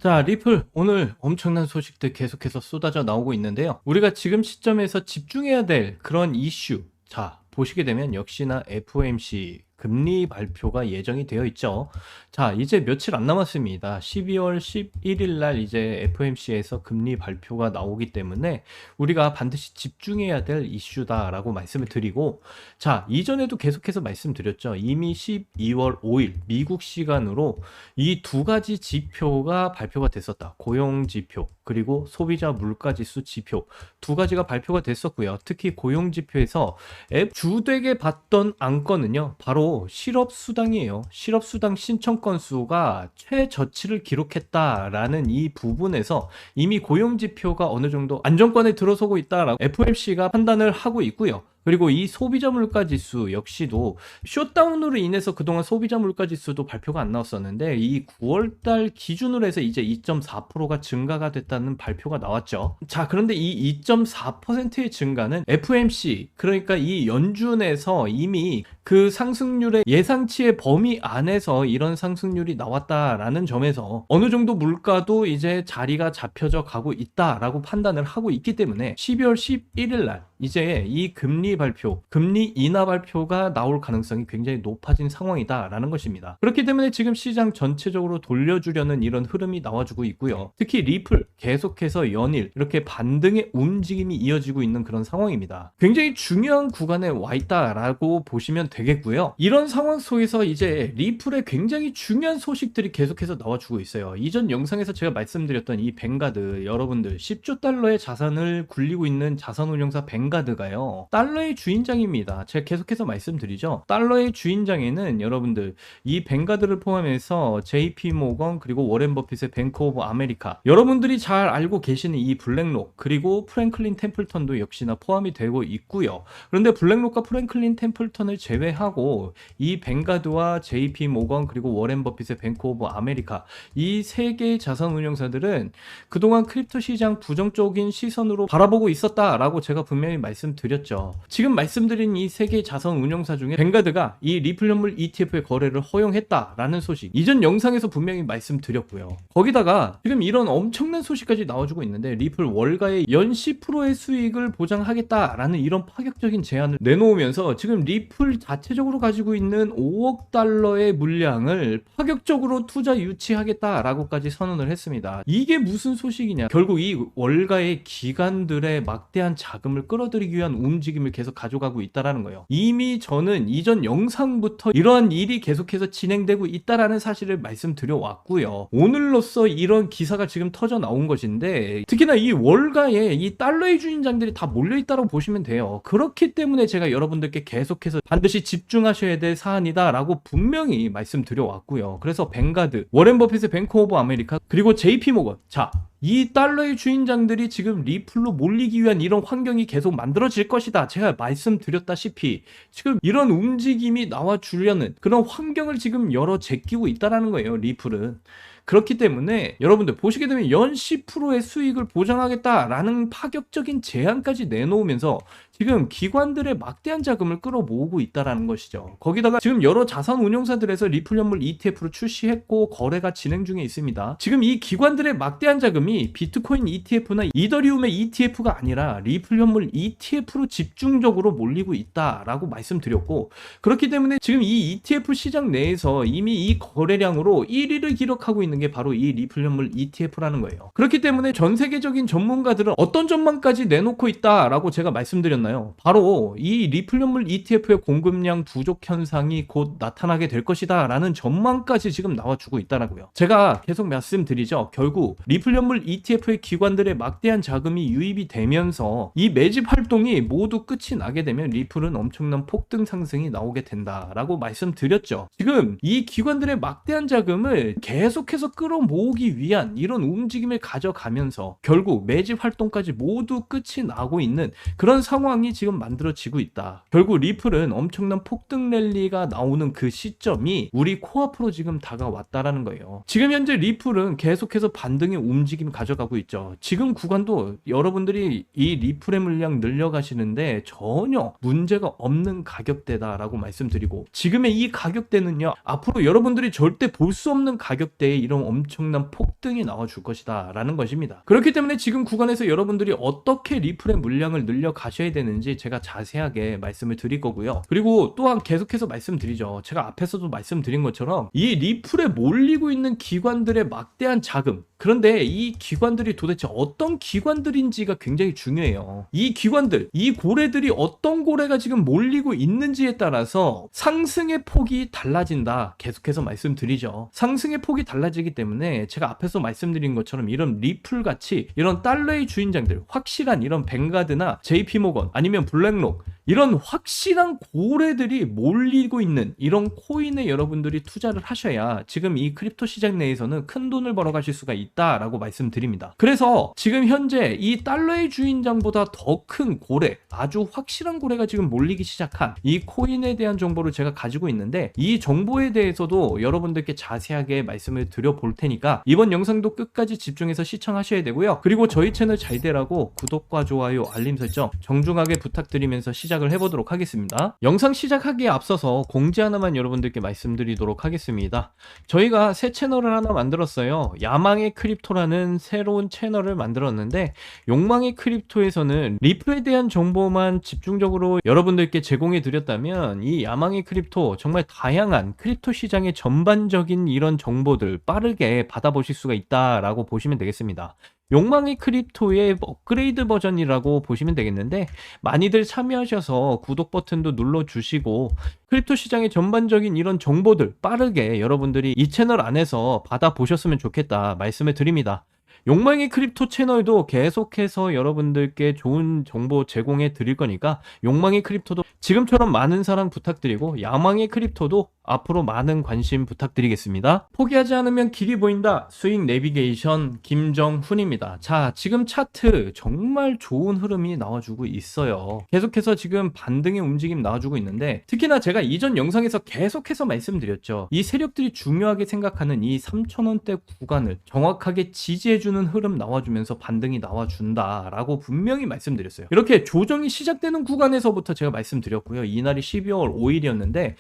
자, 리플 오늘 엄청난 소식들 계속해서 쏟아져 나오고 있는데요. 우리가 지금 시점에서 집중해야 될 그런 이슈. 자, 보시게 되면 역시나 FOMC 금리 발표가 예정이 되어 있죠. 자, 이제 며칠 안 남았습니다. 12월 11일 날 이제 FOMC에서 금리 발표가 나오기 때문에 우리가 반드시 집중해야 될 이슈다라고 말씀을 드리고, 자, 이전에도 계속해서 말씀드렸죠. 이미 12월 5일 미국 시간으로 이 두 가지 지표가 발표가 됐었다. 고용 지표 그리고 소비자 물가 지수 지표 두 가지가 발표가 됐었고요. 특히 고용 지표에서 앱 주되게 봤던 안건은요, 바로 실업수당이에요. 실업수당 신청 건수가 최저치를 기록했다라는 이 부분에서 이미 고용 지표가 어느 정도 안정권에 들어서고 있다라고 FOMC가 판단을 하고 있고요. 그리고 이 소비자 물가 지수 역시도 셧다운으로 인해서 그동안 소비자 물가 지수도 발표가 안 나왔었는데, 이 9월달 기준으로 해서 이제 2.4%가 증가가 됐다는 발표가 나왔죠. 자, 그런데 이 2.4%의 증가는 FOMC, 그러니까 이 연준에서 이미 그 상승률의 예상치의 범위 안에서 이런 상승률이 나왔다라는 점에서 어느 정도 물가도 이제 자리가 잡혀져 가고 있다라고 판단을 하고 있기 때문에 12월 11일 날 이제 이 금리 발표, 금리 인하 발표가 나올 가능성이 굉장히 높아진 상황이다라는 것입니다. 그렇기 때문에 지금 시장 전체적으로 돌려주려는 이런 흐름이 나와주고 있고요. 특히 리플 계속해서 연일 이렇게 반등의 움직임이 이어지고 있는 그런 상황입니다. 굉장히 중요한 구간에 와 있다라고 보시면 되겠고요. 이런 상황 속에서 이제 리플의 굉장히 중요한 소식들이 계속해서 나와주고 있어요. 이전 영상에서 제가 말씀드렸던 이 뱅가드, 여러분들 10조 달러의 자산을 굴리고 있는 자산운용사 뱅가드가요, 달러의 주인장입니다. 제가 계속해서 말씀드리죠. 달러의 주인장에는 여러분들 이 뱅가드를 포함해서 JP 모건 그리고 워렌 버핏의 뱅크 오브 아메리카, 여러분들이 잘 알고 계시는 이 블랙록 그리고 프랭클린 템플턴도 역시나 포함이 되고 있고요. 그런데 블랙록과 프랭클린 템플턴을 제외하고 이 뱅가드와 JP 모건 그리고 워렌 버핏의 뱅크 오브 아메리카, 이 세 개의 자산운용사들은 그동안 크립토 시장 부정적인 시선으로 바라보고 있었다라고 제가 분명히 말씀드렸죠. 지금 말씀드린 이 세 개의 자산운용사 중에 뱅가드가 이 리플 현물 ETF의 거래를 허용했다라는 소식 이전 영상에서 분명히 말씀드렸고요. 거기다가 지금 이런 엄청난 소식까지 나와주고 있는데, 리플 월가의 연 10%의 수익을 보장하겠다라는 이런 파격적인 제안을 내놓으면서 지금 리플 자체적으로 가지고 있는 5억 달러의 물량을 파격적으로 투자 유치하겠다라고까지 선언을 했습니다. 이게 무슨 소식이냐? 결국 이 월가의 기관들의 막대한 자금을 끌어들이기 위한 움직임을 계속 가져가고 있다라는 거예요. 이미 저는 이전 영상부터 이러한 일이 계속해서 진행되고 있다라는 사실을 말씀드려 왔고요. 오늘로써 이런 기사가 지금 터져 나온 것인데, 특히나 이 월가에 이 달러의 주인장들이 다 몰려 있다고 보시면 돼요. 그렇기 때문에 제가 여러분들께 계속해서 반드시 집중하셔야 될 사안이다라고 분명히 말씀드려 왔고요. 그래서 뱅가드, 워렌 버핏의 뱅크 오브 아메리카 그리고 JP 모건, 자, 이 달러의 주인장들이 지금 리플로 몰리기 위한 이런 환경이 계속 만들어질 것이다. 제가 말씀드렸다시피 지금 이런 움직임이 나와주려는 그런 환경을 지금 열어 제끼고 있다는 거예요, 리플은. 그렇기 때문에 여러분들 보시게 되면 연 10%의 수익을 보장하겠다라는 파격적인 제안까지 내놓으면서 지금 기관들의 막대한 자금을 끌어모으고 있다는 것이죠. 거기다가 지금 여러 자산운용사들에서 리플 현물 ETF를 출시했고 거래가 진행 중에 있습니다. 지금 이 기관들의 막대한 자금이 비트코인 ETF나 이더리움의 ETF가 아니라 리플 현물 ETF로 집중적으로 몰리고 있다라고 말씀드렸고, 그렇기 때문에 지금 이 ETF 시장 내에서 이미 이 거래량으로 1위를 기록하고 있는 게 바로 이 리플 현물 ETF라는 거예요. 그렇기 때문에 전 세계적인 전문가들은 어떤 전망까지 내놓고 있다라고 제가 말씀드렸나요? 바로 이 리플 현물 ETF의 공급량 부족 현상이 곧 나타나게 될 것이다 라는 전망까지 지금 나와주고 있다라고요. 제가 계속 말씀드리죠. 결국 리플 현물 ETF의 기관들의 막대한 자금이 유입이 되면서 이 매집 활동이 모두 끝이 나게 되면 리플은 엄청난 폭등 상승이 나오게 된다라고 말씀드렸죠. 지금 이 기관들의 막대한 자금을 계속해서 끌어모으기 위한 이런 움직임을 가져가면서 결국 매집 활동까지 모두 끝이 나고 있는 그런 상황이 지금 만들어지고 있다. 결국 리플은 엄청난 폭등 랠리가 나오는 그 시점이 우리 코앞으로 지금 다가왔다라는 거예요. 지금 현재 리플은 계속해서 반등의 움직임을 가져가고 있죠. 지금 구간도 여러분들이 이 리플의 물량 늘려가시는데 전혀 문제가 없는 가격대다라고 말씀드리고, 지금의 이 가격대는요, 앞으로 여러분들이 절대 볼 수 없는 가격대에 이런 이런 엄청난 폭등이 나와줄 것이다 라는 것입니다. 그렇기 때문에 지금 구간에서 여러분들이 어떻게 리플의 물량을 늘려 가셔야 되는지 제가 자세하게 말씀을 드릴 거고요. 그리고 또한 계속해서 말씀드리죠. 제가 앞에서도 말씀드린 것처럼 이 리플에 몰리고 있는 기관들의 막대한 자금, 그런데 이 기관들이 도대체 어떤 기관들인지가 굉장히 중요해요. 이 기관들, 이 고래들이 어떤 고래가 지금 몰리고 있는지에 따라서 상승의 폭이 달라진다. 계속해서 말씀드리죠. 상승의 폭이 달라지기 때문에 제가 앞에서 말씀드린 것처럼 이런 리플 같이 이런 달러의 주인장들, 확실한 이런 뱅가드나 JP모건 아니면 블랙록, 이런 확실한 고래들이 몰리고 있는 이런 코인에 여러분들이 투자를 하셔야 지금 이 크립토 시장 내에서는 큰 돈을 벌어 가실 수가 있다라고 말씀드립니다. 그래서 지금 현재 이 달러의 주인장보다 더 큰 고래, 아주 확실한 고래가 지금 몰리기 시작한 이 코인에 대한 정보를 제가 가지고 있는데, 이 정보에 대해서도 여러분들께 자세하게 말씀을 드려볼 테니까 이번 영상도 끝까지 집중해서 시청하셔야 되고요. 그리고 저희 채널 잘 되라고 구독과 좋아요, 알림 설정 정중하게 부탁드리면서 시작을 해보도록 하겠습니다. 영상 시작하기에 앞서서 공지 하나만 여러분들께 말씀드리도록 하겠습니다. 저희가 새 채널을 하나 만들었어요. 야망의 크립토라는 새로운 채널을 만들었는데, 욕망의 크립토에서는 리플에 대한 정보만 집중적으로 여러분들께 제공해 드렸다면, 이 야망의 크립토 정말 다양한 크립토 시장의 전반적인 이런 정보들 빠르게 받아보실 수가 있다라고 보시면 되겠습니다. 욕망의 크립토의 업그레이드 버전이라고 보시면 되겠는데, 많이들 참여하셔서 구독 버튼도 눌러주시고 크립토 시장의 전반적인 이런 정보들 빠르게 여러분들이 이 채널 안에서 받아보셨으면 좋겠다 말씀을 드립니다. 욕망의 크립토 채널도 계속해서 여러분들께 좋은 정보 제공해 드릴 거니까 욕망의 크립토도 지금처럼 많은 사랑 부탁드리고, 야망의 크립토도 앞으로 많은 관심 부탁드리겠습니다. 포기하지 않으면 길이 보인다. 수익 내비게이션 김정훈입니다. 자, 지금 차트 정말 좋은 흐름이 나와주고 있어요. 계속해서 지금 반등의 움직임 나와주고 있는데, 특히나 제가 이전 영상에서 계속해서 말씀드렸죠. 이 세력들이 중요하게 생각하는 이 3,000원대 구간을 정확하게 지지해주는 흐름 나와주면서 반등이 나와준다라고 분명히 말씀드렸어요. 이렇게 조정이 시작되는 구간에서부터 제가 말씀드렸고요. 이날이 12월 5일이었는데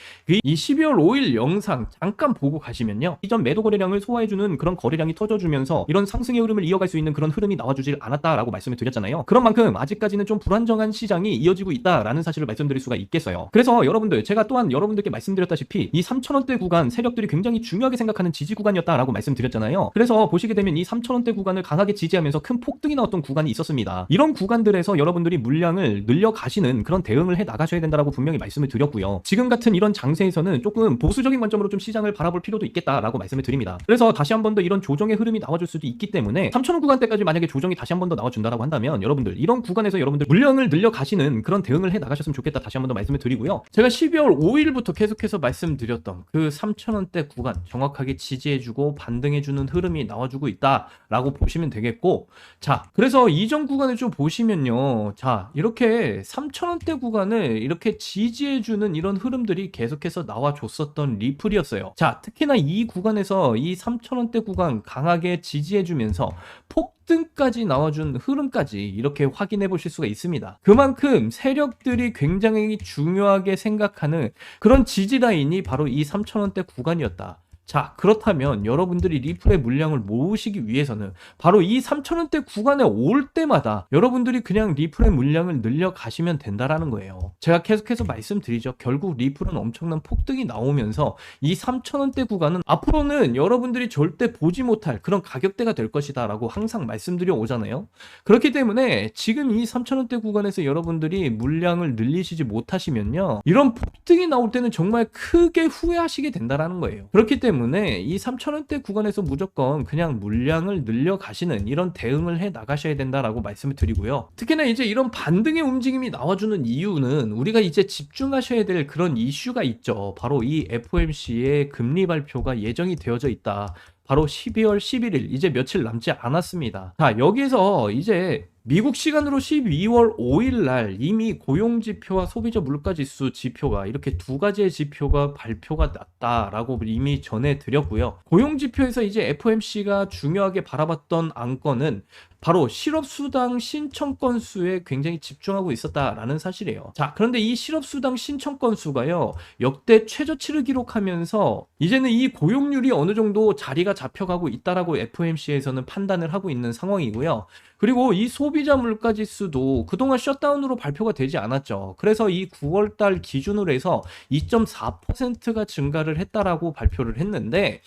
이 12월 5일 영상 잠깐 보고 가시면요, 이전 매도 거래량을 소화해주는 그런 거래량이 터져주면서 이런 상승의 흐름을 이어갈 수 있는 그런 흐름이 나와주질 않았다라고 말씀을 드렸잖아요. 그런 만큼 아직까지는 좀 불안정한 시장이 이어지고 있다라는 사실을 말씀드릴 수가 있겠어요. 그래서 여러분들, 제가 또한 여러분들께 말씀드렸다시피 이 3,000원대 구간 세력들이 굉장히 중요하게 생각하는 지지 구간이었다라고 말씀드렸잖아요. 그래서 보시게 되면 이 3,000원대 구간을 강하게 지지하면서 큰 폭등이 나왔던 구간이 있었습니다. 이런 구간들에서 여러분들이 물량을 늘려 가시는 그런 대응을 해 나가셔야 된다라고 분명히 말씀을 드렸고요. 지금 같은 이런 장세에서는 조금 보수적인 관점으로 좀 시장을 바라볼 필요도 있겠다라고 말씀을 드립니다. 그래서 다시 한 번 더 이런 조정의 흐름이 나와줄 수도 있기 때문에 3,000원 구간대까지 만약에 조정이 다시 한 번 더 나와준다라고 한다면, 여러분들 이런 구간에서 여러분들 물량을 늘려 가시는 그런 대응을 해 나가셨으면 좋겠다 다시 한 번 더 말씀을 드리고요. 제가 12월 5일부터 계속해서 말씀드렸던 그 3,000원대 구간 정확하게 지지해주고 반등해주는 흐름이 나와주고 있다라고 보시면 되겠고, 자, 그래서 이전 구간을 좀 보시면요, 자, 이렇게 3,000원대 구간을 이렇게 지지해주는 이런 흐름들이 계속해서 나와줬었던 리플이었어요. 자, 특히나 이 구간에서 이 3,000원대 구간 강하게 지지해주면서 폭등까지 나와준 흐름까지 이렇게 확인해 보실 수가 있습니다. 그만큼 세력들이 굉장히 중요하게 생각하는 그런 지지 라인이 바로 이 3,000원대 구간이었다. 자, 그렇다면 여러분들이 리플의 물량을 모으시기 위해서는 바로 이 3,000원대 구간에 올 때마다 여러분들이 그냥 리플의 물량을 늘려 가시면 된다라는 거예요. 제가 계속해서 말씀드리죠. 결국 리플은 엄청난 폭등이 나오면서 이 3,000원대 구간은 앞으로는 여러분들이 절대 보지 못할 그런 가격대가 될 것이다 라고 항상 말씀드려 오잖아요. 그렇기 때문에 지금 이 3,000원대 구간에서 여러분들이 물량을 늘리시지 못하시면요, 이런 폭등이 나올 때는 정말 크게 후회하시게 된다라는 거예요. 그렇기 때문에 이 3,000원대 구간에서 무조건 그냥 물량을 늘려 가시는 이런 대응을 해 나가셔야 된다라고 말씀을 드리고요. 특히나 이제 이런 반등의 움직임이 나와주는 이유는 우리가 이제 집중하셔야 될 그런 이슈가 있죠. 바로 이 FOMC의 금리 발표가 예정이 되어져 있다. 바로 12월 11일, 이제 며칠 남지 않았습니다. 자, 여기에서 이제 미국 시간으로 12월 5일 날 이미 고용지표와 소비자 물가지수 지표가 이렇게 두 가지의 지표가 발표가 났다라고 이미 전해드렸고요. 고용지표에서 이제 FOMC가 중요하게 바라봤던 안건은 바로 실업수당 신청 건수에 굉장히 집중하고 있었다라는 사실이에요. 자, 그런데 이 실업수당 신청 건수가요, 역대 최저치를 기록하면서 이제는 이 고용률이 어느 정도 자리가 잡혀가고 있다라고 FOMC에서는 판단을 하고 있는 상황이고요. 그리고 이 소비자 물가 지수도 그동안 셧다운으로 발표가 되지 않았죠. 그래서 이 9월달 기준으로 해서 2.4%가 증가를 했다라고 발표를 했는데,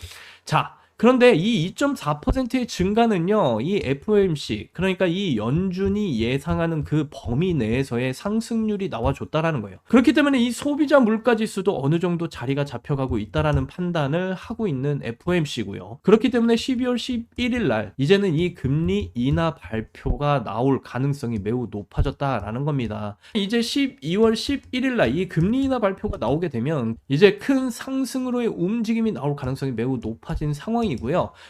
자, 그런데 이 2.4%의 증가는요, 이 FOMC, 그러니까 이 연준이 예상하는 그 범위 내에서의 상승률이 나와줬다라는 거예요. 그렇기 때문에 이 소비자 물가 지수도 어느 정도 자리가 잡혀가고 있다라는 판단을 하고 있는 FOMC고요. 그렇기 때문에 12월 11일 날 이제는 이 금리 인하 발표가 나올 가능성이 매우 높아졌다라는 겁니다. 이제 12월 11일 날 이 금리 인하 발표가 나오게 되면 이제 큰 상승으로의 움직임이 나올 가능성이 매우 높아진 상황이고요.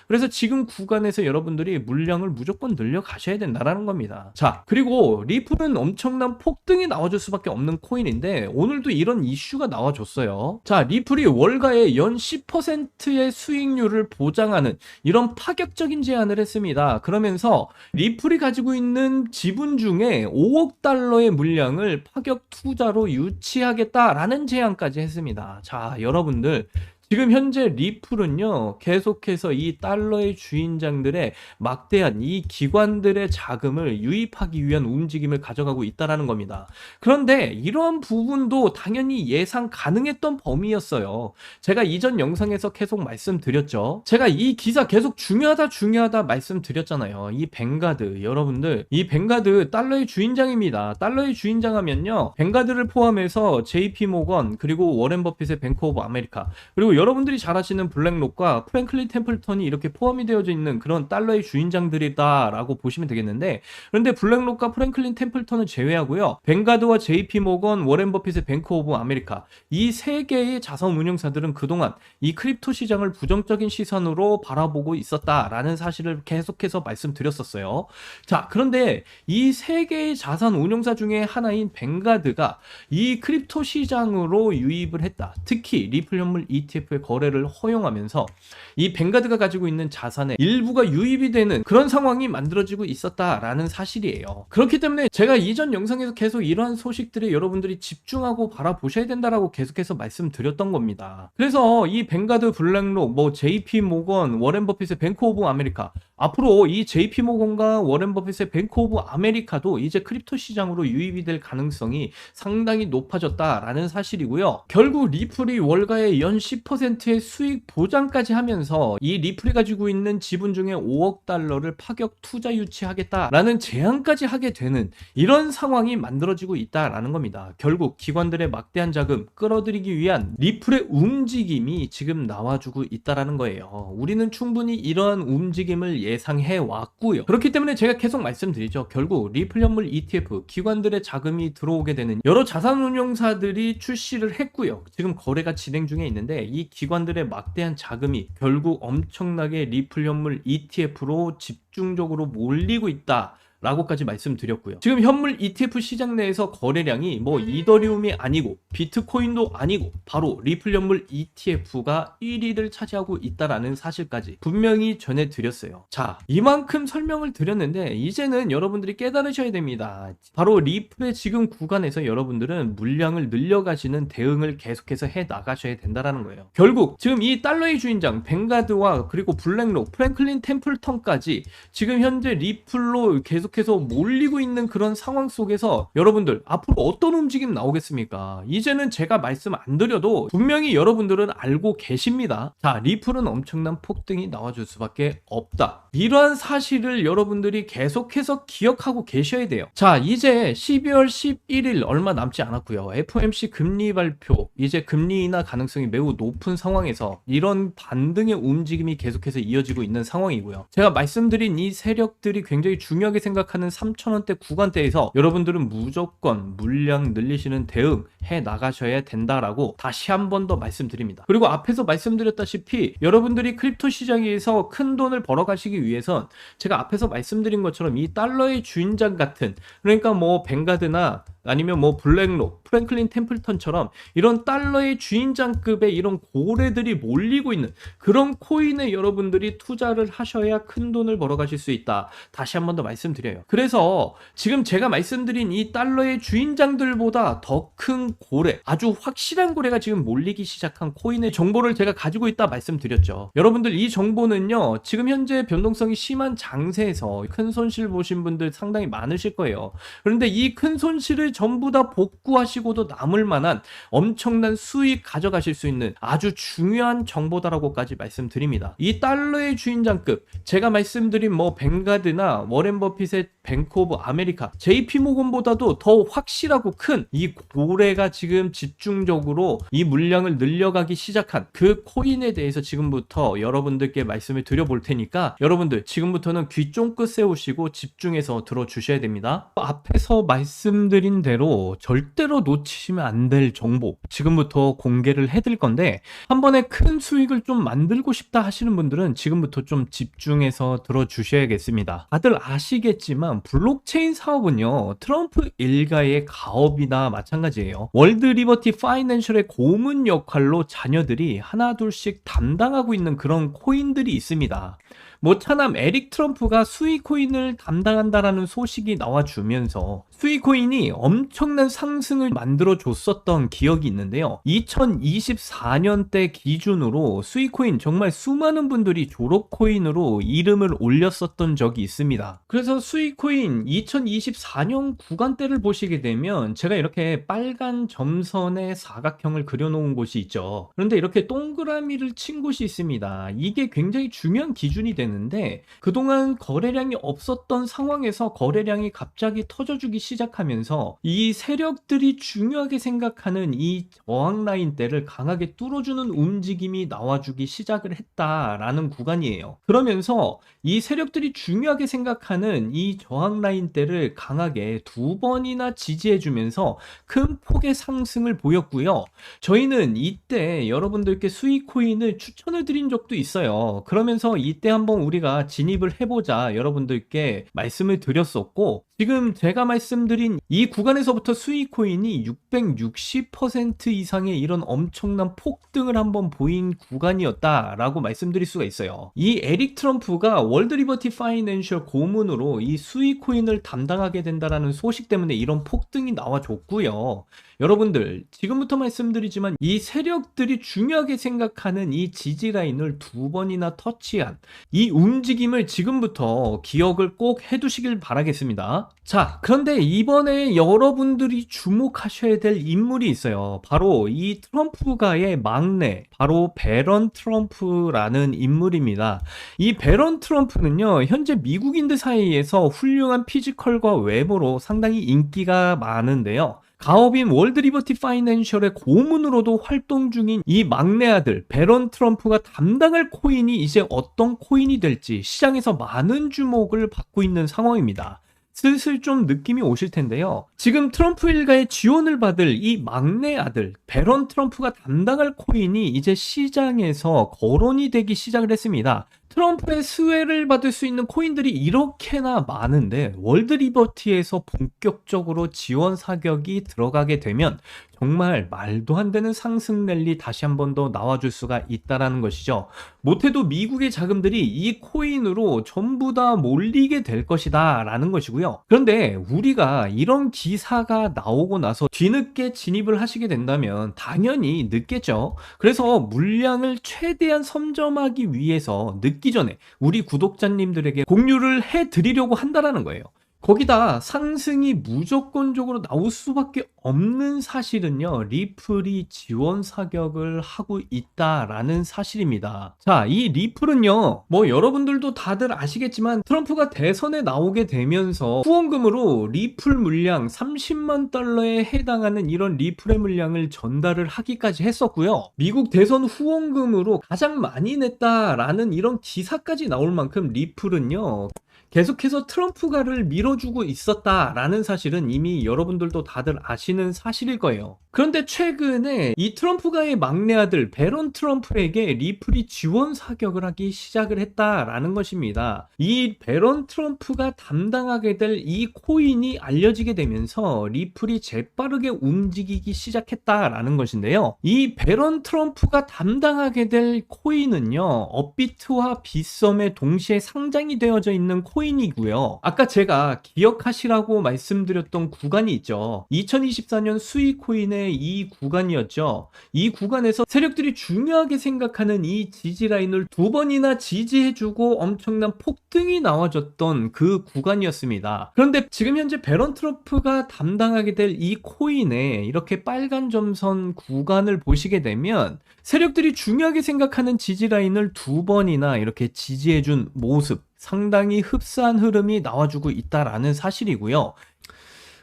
그래서 지금 구간에서 여러분들이 물량을 무조건 늘려 가셔야 된다라는 겁니다. 자, 그리고 리플은 엄청난 폭등이 나와줄 수밖에 없는 코인인데 오늘도 이런 이슈가 나와줬어요. 자, 리플이 월가의 연 10%의 수익률을 보장하는 이런 파격적인 제안을 했습니다. 그러면서 리플이 가지고 있는 지분 중에 5억 달러의 물량을 파격 투자로 유치하겠다라는 제안까지 했습니다. 자, 여러분들, 지금 현재 리플은요, 계속해서 이 달러의 주인장들의 막대한 이 기관들의 자금을 유입하기 위한 움직임을 가져가고 있다는 겁니다. 그런데 이러한 부분도 당연히 예상 가능했던 범위였어요. 제가 이전 영상에서 계속 말씀드렸죠. 제가 이 기사 계속 중요하다 말씀드렸잖아요. 이 뱅가드, 여러분들, 이 뱅가드 달러의 주인장입니다. 달러의 주인장 하면요, 뱅가드를 포함해서 JP모건, 그리고 워렌 버핏의 뱅크 오브 아메리카, 그리고 여러분들이 잘 아시는 블랙록과 프랭클린 템플턴이 이렇게 포함이 되어져 있는 그런 달러의 주인장들이다라고 보시면 되겠는데, 그런데 블랙록과 프랭클린 템플턴을 제외하고요, 뱅가드와 JP모건, 워렌 버핏의 뱅크 오브 아메리카, 이 세 개의 자산 운용사들은 그동안 이 크립토 시장을 부정적인 시선으로 바라보고 있었다라는 사실을 계속해서 말씀드렸었어요. 자, 그런데 이 세 개의 자산 운용사 중에 하나인 뱅가드가 이 크립토 시장으로 유입을 했다. 특히 리플 현물 ETF의 거래를 허용하면서 이 뱅가드가 가지고 있는 자산의 일부가 유입이 되는 그런 상황이 만들어지고 있었다라는 사실이에요. 그렇기 때문에 제가 이전 영상에서 계속 이러한 소식들에 여러분들이 집중하고 바라보셔야 된다라고 계속해서 말씀드렸던 겁니다. 그래서 이 뱅가드, 블랙록, JP모건, 워렌 버핏의 뱅크 오브 아메리카, 앞으로 이 JP모건과 워렌 버핏의 뱅크 오브 아메리카도 이제 크립토 시장으로 유입이 될 가능성이 상당히 높아졌다라는 사실이고요. 결국 리플이 월가의 연 10%의 수익 보장까지 하면서 이 리플이 가지고 있는 지분 중에 5억 달러를 파격 투자 유치하겠다라는 제안까지 하게 되는 이런 상황이 만들어지고 있다라는 겁니다. 결국 기관들의 막대한 자금 끌어들이기 위한 리플의 움직임이 지금 나와주고 있다라는 거예요. 우리는 충분히 이러한 움직임을 예상해 왔고요. 그렇기 때문에 제가 계속 말씀드리죠. 결국 리플 현물 ETF, 기관들의 자금이 들어오게 되는 여러 자산운용사들이 출시를 했고요. 지금 거래가 진행 중에 있는데 이 기관들의 막대한 자금이 결국 엄청나게 리플 현물 ETF로 집중적으로 몰리고 있다 라고까지 말씀드렸고요. 지금 현물 ETF 시장 내에서 거래량이 이더리움이 아니고 비트코인도 아니고 바로 리플 현물 ETF가 1위를 차지하고 있다라는 사실까지 분명히 전해드렸어요. 자, 이만큼 설명을 드렸는데 이제는 여러분들이 깨달으셔야 됩니다. 바로 리플의 지금 구간에서 여러분들은 물량을 늘려가시는 대응을 계속해서 해 나가셔야 된다라는 거예요. 결국 지금 이 달러의 주인장 뱅가드와 그리고 블랙록, 프랭클린 템플턴까지 지금 현재 리플로 계속해서 몰리고 있는 그런 상황 속에서 여러분들 앞으로 어떤 움직임 나오겠습니까? 이제는 제가 말씀 안 드려도 분명히 여러분들은 알고 계십니다. 자, 리플은 엄청난 폭등이 나와줄 수밖에 없다. 이러한 사실을 여러분들이 계속해서 기억하고 계셔야 돼요. 자, 이제 12월 11일 얼마 남지 않았고요. FOMC 금리 발표, 이제 금리 인하 가능성이 매우 높은 상황에서 이런 반등의 움직임이 계속해서 이어지고 있는 상황이고요. 제가 말씀드린 이 세력들이 굉장히 중요하게 생각하는 생각하는 3,000원대 구간대에서 여러분들은 무조건 물량 늘리시는 대응해 나가셔야 된다라고 다시 한 번 더 말씀드립니다. 그리고 앞에서 말씀드렸다시피 여러분들이 크립토 시장에서 큰 돈을 벌어가시기 위해선 제가 앞에서 말씀드린 것처럼 이 달러의 주인장 같은, 그러니까 뭐 뱅가드나 아니면 뭐 블랙록, 프랭클린 템플턴처럼 이런 달러의 주인장급의 이런 고래들이 몰리고 있는 그런 코인에 여러분들이 투자를 하셔야 큰 돈을 벌어가실 수 있다. 다시 한 번 더 말씀드려요. 그래서 지금 제가 말씀드린 이 달러의 주인장들보다 더 큰 고래, 아주 확실한 고래가 지금 몰리기 시작한 코인의 정보를 제가 가지고 있다 말씀드렸죠. 여러분들 이 정보는요, 지금 현재 변동성이 심한 장세에서 큰 손실 보신 분들 상당히 많으실 거예요. 그런데 이 큰 손실을 전부 다 복구하시고도 남을 만한 엄청난 수익 가져가실 수 있는 아주 중요한 정보다라고까지 말씀드립니다. 이 달러의 주인장급, 제가 말씀드린 뭐 뱅가드나 워렌 버핏의 뱅크 오브 아메리카, JP 모건보다도 더 확실하고 큰 이 고래가 지금 집중적으로 이 물량을 늘려가기 시작한 그 코인에 대해서 지금부터 여러분들께 말씀을 드려볼 테니까 여러분들 지금부터는 귀 쫑긋 세우시고 집중해서 들어주셔야 됩니다. 앞에서 말씀드린 대로 절대로 놓치시면 안 될 정보 지금부터 공개를 해드릴 건데, 한 번에 큰 수익을 좀 만들고 싶다 하시는 분들은 지금부터 좀 집중해서 들어주셔야겠습니다. 다들 아시겠지만 블록체인 사업은요, 트럼프 일가의 가업이나 마찬가지예요. 월드 리버티 파이낸셜의 고문 역할로 자녀들이 하나 둘씩 담당하고 있는 그런 코인들이 있습니다. 뭐 차남 에릭 트럼프가 수익코인을 담당한다라는 소식이 나와주면서 수익코인이 엄청난 상승을 만들어줬었던 기억이 있는데요. 2024년대 기준으로 수익코인 정말 수많은 분들이 졸업코인으로 이름을 올렸었던 적이 있습니다. 그래서 수익코인 2024년 구간대를 보시게 되면 제가 이렇게 빨간 점선의 사각형을 그려놓은 곳이 있죠. 그런데 이렇게 동그라미를 친 곳이 있습니다. 이게 굉장히 중요한 기준이 되는데, 그동안 거래량이 없었던 상황에서 거래량이 갑자기 터져주기 시작하면서 이 세력들이 중요하게 생각하는 이 저항 라인대를 강하게 뚫어주는 움직임이 나와주기 시작을 했다라는 구간이에요. 그러면서 이 세력들이 중요하게 생각하는 이 저항 라인대를 강하게 두 번이나 지지해주면서 큰 폭의 상승을 보였고요. 저희는 이때 여러분들께 수익 코인을 추천을 드린 적도 있어요. 그러면서 이때 한번 우리가 진입을 해보자 여러분들께 말씀을 드렸었고, 지금 제가 말씀드린 이 구간에서부터 수익 코인이 660% 이상의 이런 엄청난 폭등을 한번 보인 구간이었다라고 말씀드릴 수가 있어요. 이 에릭 트럼프가 월드 리버티 파이낸셜 고문으로 이 수익 코인을 담당하게 된다라는 소식 때문에 이런 폭등이 나와줬고요. 여러분들 지금부터 말씀드리지만 이 세력들이 중요하게 생각하는 이 지지 라인을 두 번이나 터치한 이 움직임을 지금부터 기억을 꼭 해두시길 바라겠습니다. 자, 그런데 이번에 여러분들이 주목하셔야 될 인물이 있어요. 바로 이 트럼프가의 막내, 바로 배런 트럼프라는 인물입니다. 이 배런 트럼프는요, 현재 미국인들 사이에서 훌륭한 피지컬과 외모로 상당히 인기가 많은데요. 가업인 월드 리버티 파이낸셜의 고문으로도 활동 중인 이 막내 아들 배런 트럼프가 담당할 코인이 이제 어떤 코인이 될지 시장에서 많은 주목을 받고 있는 상황입니다. 슬슬 좀 느낌이 오실 텐데요. 지금 트럼프 일가의 지원을 받을 이 막내 아들 배런 트럼프가 담당할 코인이 이제 시장에서 거론이 되기 시작을 했습니다. 트럼프의 수혜를 받을 수 있는 코인들이 이렇게나 많은데 월드 리버티에서 본격적으로 지원 사격이 들어가게 되면 정말 말도 안 되는 상승 랠리 다시 한 번 더 나와줄 수가 있다라는 것이죠. 못해도 미국의 자금들이 이 코인으로 전부 다 몰리게 될 것이다 라는 것이고요. 그런데 우리가 이런 기사가 나오고 나서 뒤늦게 진입을 하시게 된다면 당연히 늦겠죠. 그래서 물량을 최대한 선점하기 위해서 늦기 전에 우리 구독자님들에게 공유를 해드리려고 한다라는 거예요. 거기다 상승이 무조건적으로 나올 수밖에 없는 사실은요, 리플이 지원 사격을 하고 있다라는 사실입니다. 자, 이 리플은요, 뭐 여러분들도 다들 아시겠지만 트럼프가 대선에 나오게 되면서 후원금으로 리플 물량 30만 달러에 해당하는 이런 리플의 물량을 전달을 하기까지 했었고요. 미국 대선 후원금으로 가장 많이 냈다라는 이런 기사까지 나올 만큼 리플은요, 계속해서 트럼프가를 밀어주고 있었다라는 사실은 이미 여러분들도 다들 아시는 사실일 거예요. 그런데 최근에 이 트럼프가의 막내 아들 배런 트럼프에게 리플이 지원 사격을 하기 시작을 했다라는 것입니다. 이 배런 트럼프가 담당하게 될 이 코인이 알려지게 되면서 리플이 재빠르게 움직이기 시작했다라는 것인데요. 이 배런 트럼프가 담당하게 될 코인은요, 업비트와 빗썸에 동시에 상장이 되어져 있는 코인이고요. 아까 제가 기억하시라고 말씀드렸던 구간이 있죠. 2024년 수익 코인의 이 구간이었죠. 이 구간에서 세력들이 중요하게 생각하는 이 지지 라인을 두 번이나 지지해주고 엄청난 폭등이 나와줬던 그 구간이었습니다. 그런데 지금 현재 배런 트럼프가 담당하게 될 이 코인에 이렇게 빨간 점선 구간을 보시게 되면 세력들이 중요하게 생각하는 지지 라인을 두 번이나 이렇게 지지해준 모습, 상당히 흡사한 흐름이 나와주고 있다라는 사실이고요.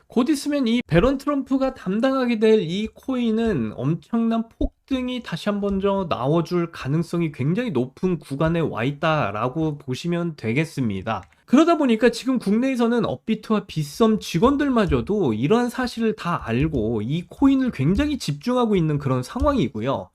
곧 있으면 이 배런 트럼프가 담당하게 될 이 코인은 엄청난 폭등이 다시 한번 더 나와줄 가능성이 굉장히 높은 구간에 와 있다라고 보시면 되겠습니다. 그러다 보니까 지금 국내에서는 업비트와 빗썸 직원들마저도 이러한 사실을 다 알고 이 코인을 굉장히 집중하고 있는 그런 상황이고요.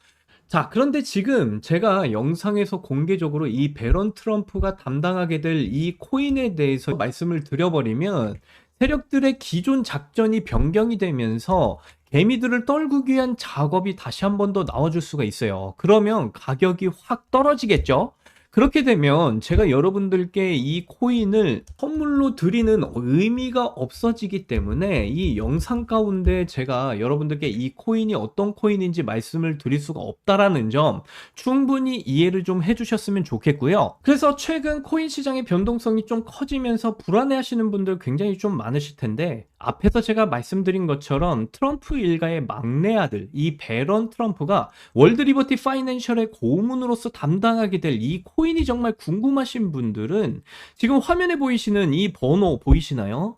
자, 그런데 지금 제가 영상에서 공개적으로 이 배런 트럼프가 담당하게 될 이 코인에 대해서 말씀을 드려버리면 세력들의 기존 작전이 변경이 되면서 개미들을 떨구기 위한 작업이 다시 한 번 더 나와줄 수가 있어요. 그러면 가격이 확 떨어지겠죠? 그렇게 되면 제가 여러분들께 이 코인을 선물로 드리는 의미가 없어지기 때문에 이 영상 가운데 제가 여러분들께 이 코인이 어떤 코인인지 말씀을 드릴 수가 없다라는 점 충분히 이해를 좀 해주셨으면 좋겠고요. 그래서 최근 코인 시장의 변동성이 좀 커지면서 불안해 하시는 분들 굉장히 좀 많으실 텐데, 앞에서 제가 말씀드린 것처럼 트럼프 일가의 막내 아들 이 배런 트럼프가 월드 리버티 파이낸셜의 고문으로서 담당하게 될 이 코인이 정말 궁금하신 분들은 지금 화면에 보이시는 이 번호 보이시나요?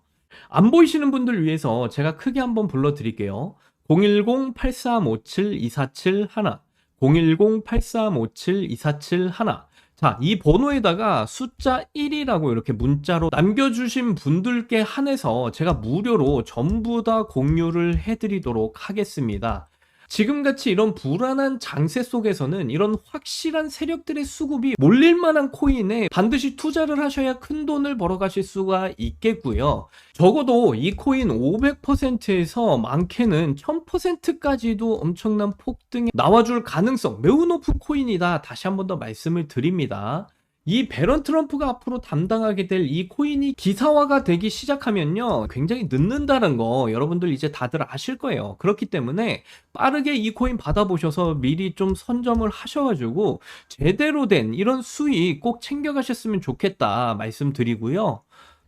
안 보이시는 분들 위해서 제가 크게 한번 불러드릴게요. 010-8357-2471, 010-8357-2471. 자, 이 번호에다가 숫자 1이라고 이렇게 문자로 남겨주신 분들께 한해서 제가 무료로 전부 다 공유를 해드리도록 하겠습니다. 지금같이 이런 불안한 장세 속에서는 이런 확실한 세력들의 수급이 몰릴 만한 코인에 반드시 투자를 하셔야 큰 돈을 벌어가실 수가 있겠고요. 적어도 이 코인 500%에서 많게는 1000%까지도 엄청난 폭등이 나와줄 가능성 매우 높은 코인이다. 다시 한 번 더 말씀을 드립니다. 이 배런 트럼프가 앞으로 담당하게 될 이 코인이 기사화가 되기 시작하면요, 굉장히 늦는다는 거 여러분들 이제 다들 아실 거예요. 그렇기 때문에 빠르게 이 코인 받아보셔서 미리 좀 선점을 하셔가지고 제대로 된 이런 수익 꼭 챙겨가셨으면 좋겠다 말씀드리고요.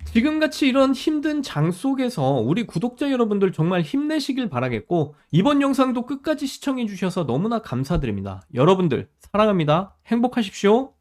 지금같이 이런 힘든 장 속에서 우리 구독자 여러분들 정말 힘내시길 바라겠고, 이번 영상도 끝까지 시청해 주셔서 너무나 감사드립니다. 여러분들 사랑합니다. 행복하십시오.